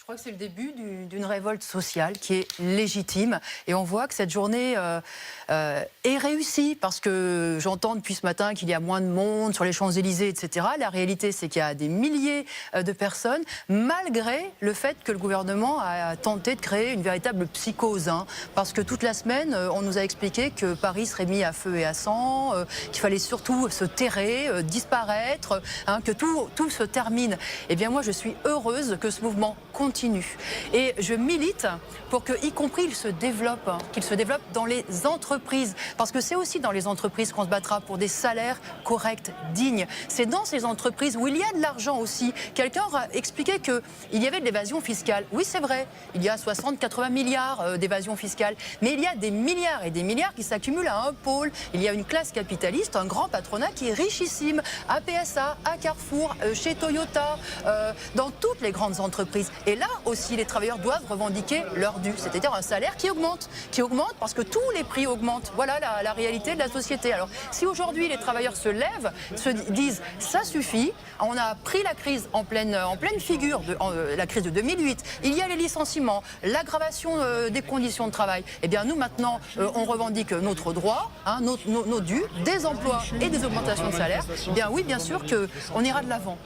Je crois que c'est le début d'une révolte sociale qui est légitime et on voit que cette journée est réussie parce que j'entends depuis ce matin qu'il y a moins de monde sur les Champs-Élysées, etc. La réalité, c'est qu'il y a des milliers de personnes malgré le fait que le gouvernement a tenté de créer une véritable psychose. Parce que toute la semaine, on nous a expliqué que Paris serait mis à feu et à sang, qu'il fallait surtout se terrer, disparaître, que tout se termine. Eh bien moi, je suis heureuse que ce mouvement continue. Et je milite pour que, y compris, qu'il se développe dans les entreprises. Parce que c'est aussi dans les entreprises qu'on se battra pour des salaires corrects, dignes. C'est dans ces entreprises où il y a de l'argent aussi. Quelqu'un a expliqué qu'il y avait de l'évasion fiscale. Oui, c'est vrai. Il y a 60-80 milliards d'évasion fiscale. Mais il y a des milliards et des milliards qui s'accumulent à un pôle. Il y a une classe capitaliste, un grand patronat qui est richissime. À PSA, à Carrefour, chez Toyota, dans toutes les grandes entreprises. Et là aussi, les travailleurs doivent revendiquer leur dû, c'est-à-dire un salaire qui augmente parce que tous les prix augmentent. Voilà la réalité de la société. Alors, si aujourd'hui les travailleurs se lèvent, se disent ça suffit, on a pris la crise en pleine figure, la crise de 2008, il y a les licenciements, l'aggravation des conditions de travail. Eh bien, nous maintenant, on revendique notre droit, nos dus, des emplois et des augmentations de salaire. Eh bien oui, bien sûr qu'on ira de l'avant.